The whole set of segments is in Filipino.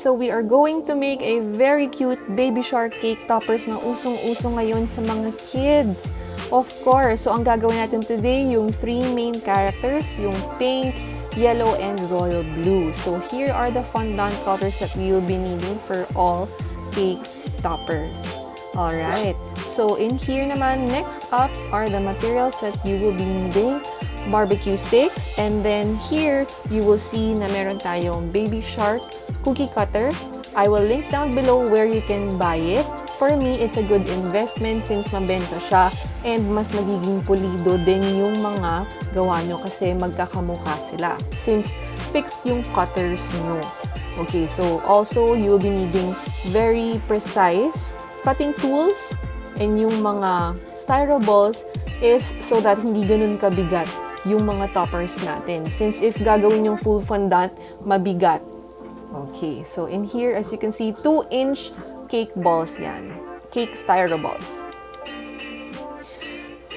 so we are going to make a very cute baby shark cake toppers na usong-uso ngayon sa mga kids. Of course, so ang gagawin natin today, yung 3 main characters, yung pink, yellow, and royal blue. So here are the fondant colors that we will be needing for all cake toppers. Alright, so in here naman, next up are the materials that you will be needing. Barbecue sticks, and then here you will see na meron tayong baby shark cookie cutter. I will link down below where you can buy it. For me, it's a good investment since mabenta siya and mas magiging pulido din yung mga gawa nyo kasi magkakamukha sila since fixed yung cutters nyo. Okay, so also you will be needing very precise cutting tools, and yung mga styro balls is so that hindi ganun kabigat yung mga toppers natin. Since if gagawin yung full fondant, mabigat. Okay, so in here, as you can see, 2-inch cake balls yan. Cake styro balls.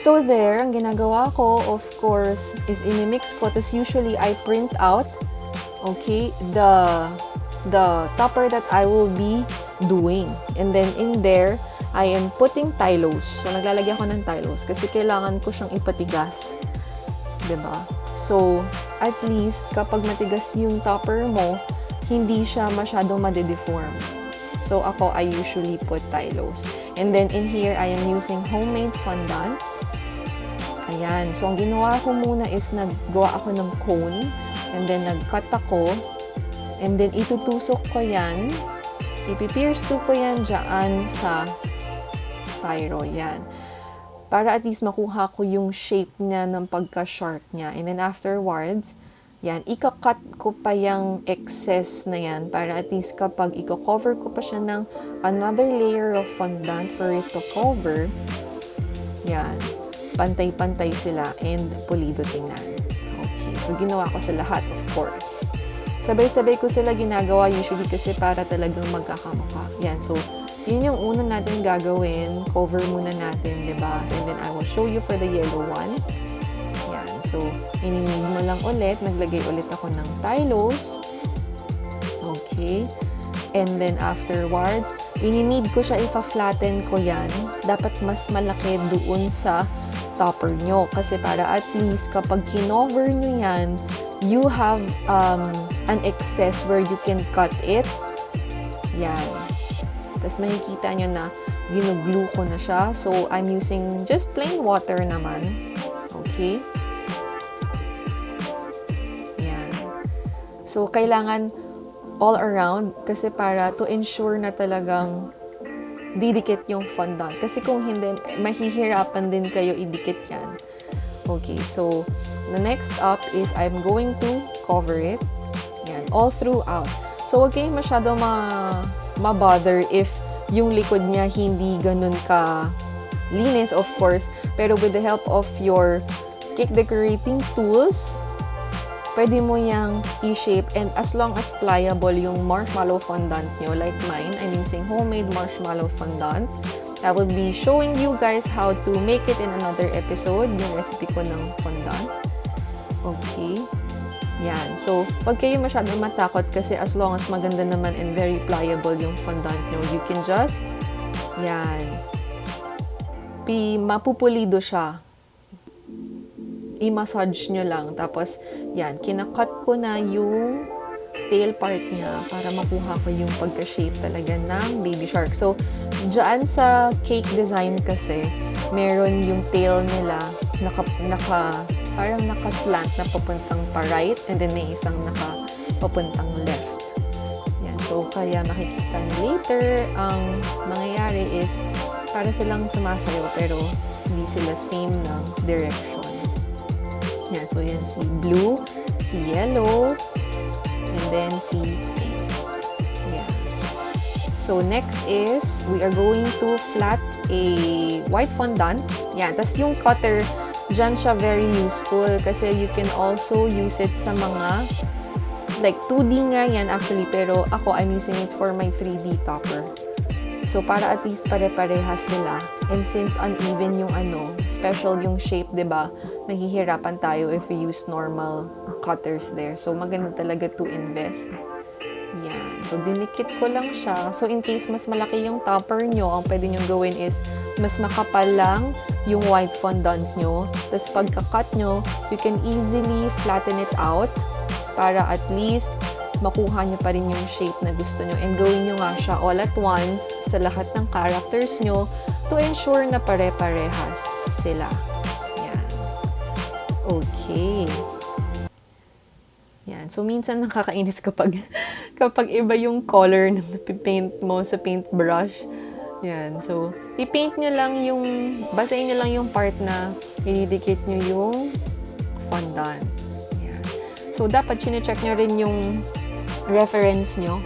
So there, ang ginagawa ko, of course, is imimix ko. Tapos usually, I print out, okay, the topper that I will be doing. And then in there, I am putting tylose. So, naglalagyan ko ng tylose kasi kailangan ko siyang ipatigas. Diba? So, at least, kapag matigas yung topper mo, hindi siya masyadong made-deform. So, ako, I usually put tylose. And then, in here, I am using homemade fondant. Ayan. So, ang ginawa ko muna is naggawa ako ng cone. And then, nag-cut ako. And then, itutusok ko yan. Ipipierce ko yan dyan sa styro. Yan. Para at least makuha ko yung shape niya ng pagka-shark niya. And then afterwards, yan, ika-cut ko pa yung excess na yan para at least kapag iko-cover ko pa siya ng another layer of fondant for it to cover, yan, pantay-pantay sila and pulido tingnan. Okay, so ginawa ko sa lahat, of course. Sabay-sabay ko sila ginagawa usually kasi para talagang magkakamukha. Yan, so yun yung una natin gagawin. Cover muna natin, diba? And then I will show you for the yellow one. Yan. So, ininid mo lang ulit. Naglagay ulit ako ng tylose. Okay. And then afterwards, ininid ko siya, ipa-flatten ko yan. Dapat mas malaki doon sa topper nyo. Kasi para at least kapag kinover nyo yan, you have an excess where you can cut it. Yan. Tapos makikita nyo na ginuglue ko na siya. So, I'm using just plain water naman. Okay? Yan. So, kailangan all around kasi para to ensure na talagang didikit yung fondant. Kasi kung hindi, mahihirapan din kayo idikit yan. Okay, so, the next up is I'm going to cover it. Yan, all throughout. So, huwag kayong masyado ma-bother if yung likod niya hindi ganun ka linis, of course. Pero with the help of your cake decorating tools, pwede mo yang i-shape. And as long as pliable yung marshmallow fondant nyo, like mine, I'm using homemade marshmallow fondant. I will be showing you guys how to make it in another episode, yung recipe ko ng fondant. Okay. Yan. So, wag kayo masyadong matakot kasi as long as maganda naman and very pliable yung fondant nyo, you can just, yan, mapupulido siya. I-massage nyo lang. Tapos, yan, kinakat ko na yung tail part niya para makuha ko yung pagka-shape talaga ng baby shark. So, dyan sa cake design kasi, meron yung tail nila parang naka-slant na papuntang pa-right and then may isang papuntang left. Yan. So, kaya makikita nyo later, ang mangyayari is para silang sumasayaw pero hindi sila same ng direction. Yan. So, yan si blue, si yellow, and then si pink. Yan. So, next is we are going to flat a white fondant. Yan. Tas yung cutter, dyan siya very useful kasi you can also use it sa mga like 2D nga yan actually, pero ako I'm using it for my 3D topper. So para at least pare-parehas sila. And since uneven yung special yung shape, 'di ba? Mahihirapan tayo if we use normal cutters there. So maganda talaga to invest. Yan. So, dinikit ko lang siya. So, in case mas malaki yung topper nyo, ang pwede nyo gawin is mas makapal lang yung white fondant nyo. Tapos, pagka-cut nyo, you can easily flatten it out para at least makuha nyo pa rin yung shape na gusto nyo. And gawin nyo nga siya all at once sa lahat ng characters nyo to ensure na pare-parehas sila. Yan. Okay. Yan. So, minsan nakakainis kapag iba yung color na paint mo sa paintbrush. Yan. So, i-paint nyo lang yung, basahin nyo lang yung part na ididikit nyo yung fondant. Yan. So, dapat chinecheck nyo rin yung reference nyo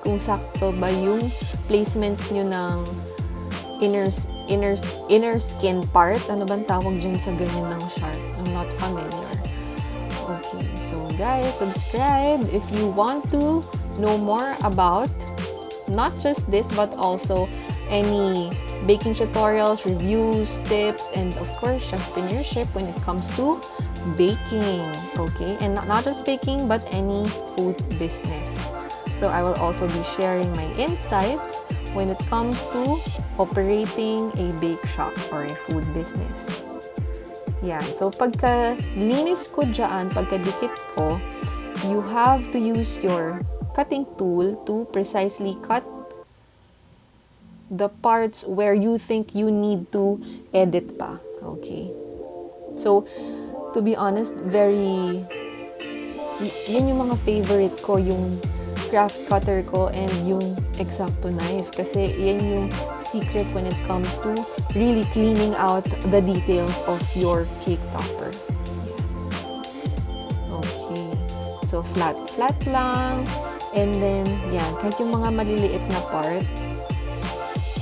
kung sakto ba yung placements nyo ng inner skin part. Ano bang tawag dyan sa ganyan ng shark? I'm not familiar. Okay, so guys, subscribe if you want to know more about not just this but also any baking tutorials, reviews, tips, and of course, entrepreneurship when it comes to baking. Okay, and not just baking but any food business. So I will also be sharing my insights when it comes to operating a bake shop or a food business. Yan. So, pagka linis ko dyan, pagka dikit ko, you have to use your cutting tool to precisely cut the parts where you think you need to edit pa. Okay? So, to be honest, yun yung mga favorite ko, yung craft cutter ko and yung X-Acto knife. Kasi yan yung secret when it comes to really cleaning out the details of your cake topper. Yeah. Okay. So, flat lang. And then, yan. Kahit yung mga maliliit na part,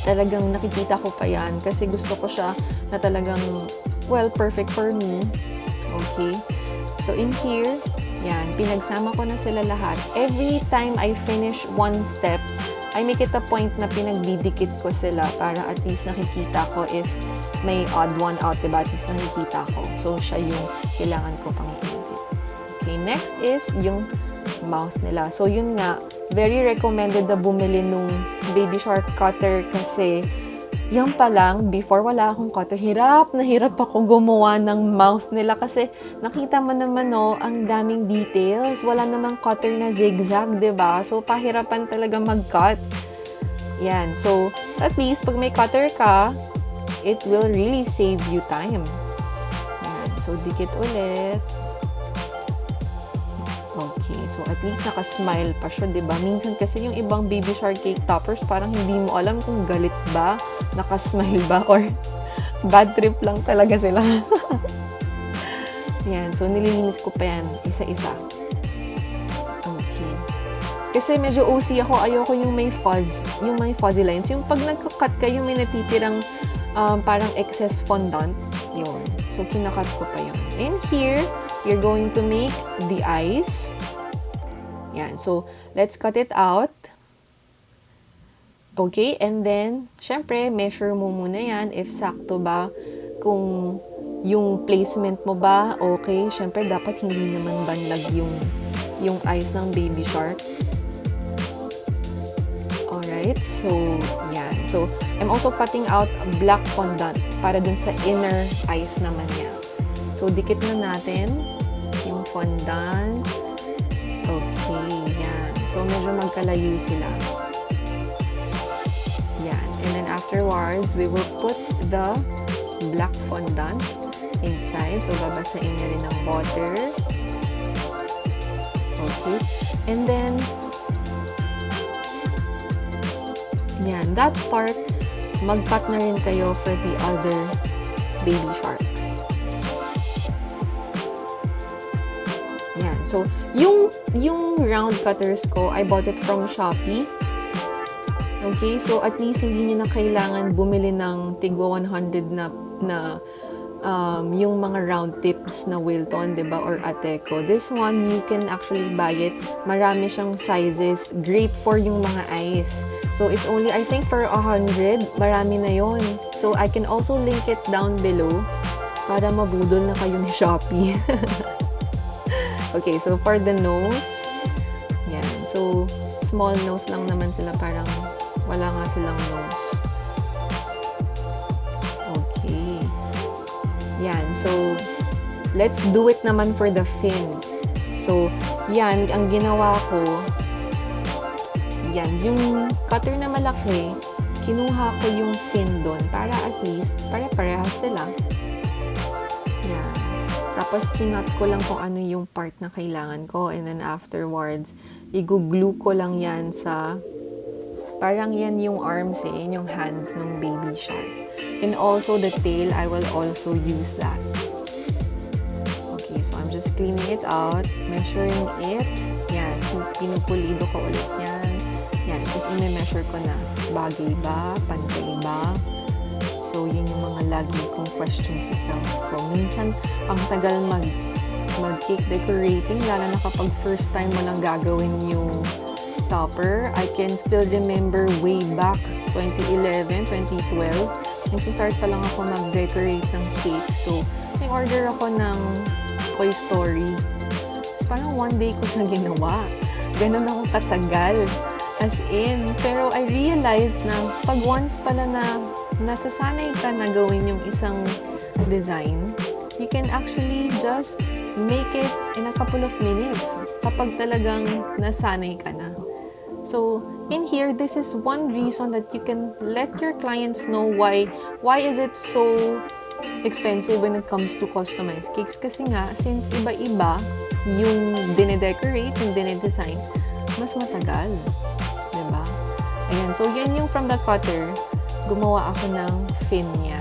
talagang nakikita ko pa yan. Kasi gusto ko siya na talagang, well, perfect for me. Okay. So, in here, yan, pinagsama ko na sila lahat. Every time I finish one step, I make it a point na pinagdidikit ko sila para at least nakikita ko if may odd one out, diba? At least makikita ko. So, siya yung kailangan ko pang i-edit. Okay, next is yung mouth nila. So, yun nga, very recommended na bumili nung baby shark cutter kasi yan pa lang, before wala akong cutter, hirap na hirap ako gumawa ng mouth nila kasi nakita mo naman ang daming details. Wala namang cutter na zigzag, 'di ba? So, pahirapan talaga mag-cut. Yan. So, at least, pag may cutter ka, it will really save you time. Yan. So, dikit ulit. Okay, so at least nakasmile pa siya, diba? Minsan kasi yung ibang baby shark cake toppers, parang hindi mo alam kung galit ba, nakasmile ba, or bad trip lang talaga sila. Yan, so nililinis ko pa yan, isa-isa. Okay. Kasi medyo OC ako, ayoko yung may fuzz, yung may fuzzy lines. Yung pag nagka-cut ka, yung may natitirang parang excess fondant, yun. So, kinakat ko pa yun. And here, you're going to make the eyes. Yan. So, let's cut it out. Okay. And then, syempre, measure mo muna yan if sakto ba. Kung yung placement mo ba, okay. Syempre, dapat hindi naman banlag yung eyes ng baby shark. Alright. So, yan. So, I'm also cutting out black fondant para dun sa inner eyes naman niya. So, dikit na natin yung fondant. Okay, yan. So, medyo magkalayo sila. Yan. And then afterwards, we will put the black fondant inside. So, babasain niya rin ng butter. Okay. And then, yan. That part, mag-cut na rin kayo for the other baby sharks. Yan. So, yung round cutters ko, I bought it from Shoppee. Okay? So, at least hindi nyo na kailangan bumili ng tigwa 100 na yung mga round tips na Wilton, diba? Or Ateco. This one, you can actually buy it. Marami siyang sizes. Great for yung mga eyes. So, it's only, I think, for 100. Marami na yon. So, I can also link it down below para mabudol na kayo ni Shoppee. Okay, so for the nose, yan. So, small nose lang naman sila, parang wala nga silang nose. Okay. Yan. So, let's do it naman for the fins. So, yan, ang ginawa ko, yan, yung cutter na malaki, kinuha ko yung fin doon para at least pare-parehas sila. Yan. Tapos, kinot ko lang kung ano yung part na kailangan ko. And then, afterwards, i-glue ko lang yan sa, parang yan yung arms yung hands ng baby shark. And also, the tail, I will also use that. Okay, so I'm just cleaning it out, measuring it. Yan, so pinupulido ko ulit yan. Yan, kasi i-measure ko na, bagay ba, pantay ba. So, yun yung mga lagi kong questions sa self ko. Minsan, ang tagal mag-cake decorating, lalo na kapag first time mo lang gagawin yung topper. I can still remember way back 2011, 2012. Nagsa-start pa lang ako mag-decorate ng cake. So, may order ako ng Toy Story. So, parang one day ko siya ginawa. Ganun ako katagal. As in. Pero I realized na pag once pala na nasasanay ka na gawin yung isang design, you can actually just make it in a couple of minutes kapag talagang nasanay ka na. So, in here, this is one reason that you can let your clients know why is it so expensive when it comes to customized cakes. Kasi nga, since iba-iba yung dine-decorate, yung dine-design, mas matagal. Diba? Ayan. So, yan yung from the cutter. Gumawa ako ng fin niya.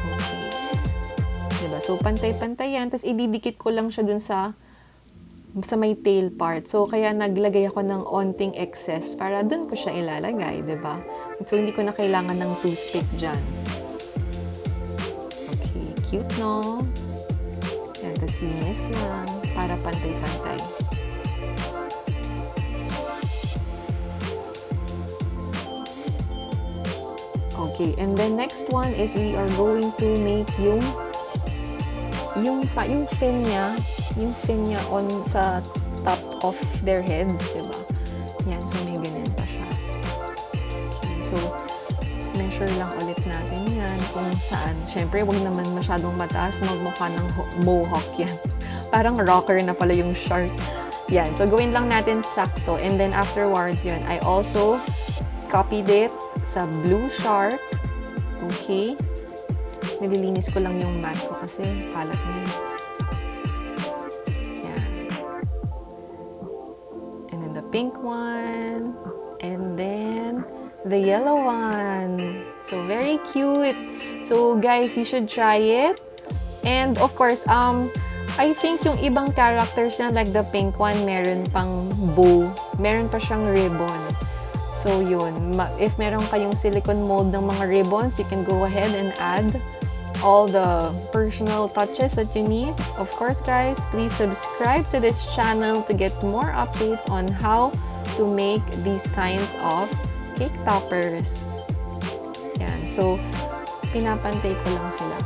Okay. Diba? So, pantay-pantay yan. Tapos, ididikit ko lang siya dun sa may tail part. So, kaya naglagay ako ng onting excess para dun ko siya ilalagay. Diba? So, hindi ko na kailangan ng toothpick dyan. Cute, no? Yan, tas linis lang para pantay-pantay. Okay, and then next one is we are going to make yung fin niya on sa top of their heads, diba? Yan, so may ganyan pa siya. Okay, so measure lang ulit natin yan kung saan. Siyempre, wag naman masyadong mataas, magmukha ng mohawk yan. Parang rocker na pala yung shark. Yan. So, gawin lang natin sakto. And then, afterwards yun, I also copied it sa blue shark. Okay? Nililinis ko lang yung mat ko kasi kalat na yun. Yan. And then, the pink one. And then, the yellow one. So, very cute. So, guys, you should try it. And, of course, I think yung ibang characters na, like the pink one, meron pang bow. Meron pa siyang ribbon. So, yun. If meron kayong silicone mold ng mga ribbons, you can go ahead and add all the personal touches that you need. Of course, guys, please subscribe to this channel to get more updates on how to make these kinds of cake toppers. Yan. So, pinapantay ko lang sila.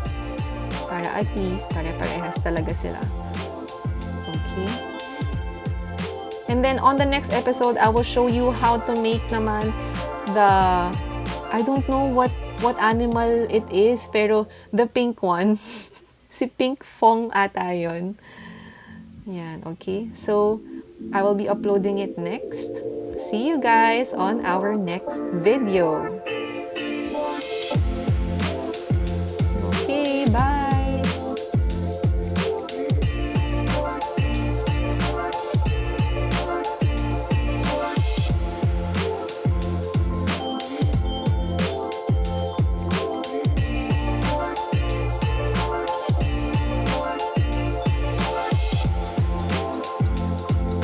Para at least, pare-parehas talaga sila. Okay? And then, on the next episode, I will show you how to make naman the, I don't know what animal it is, pero the pink one. Si Pink Fong ata yun. Yan, okay? So, I will be uploading it next. See you guys on our next video.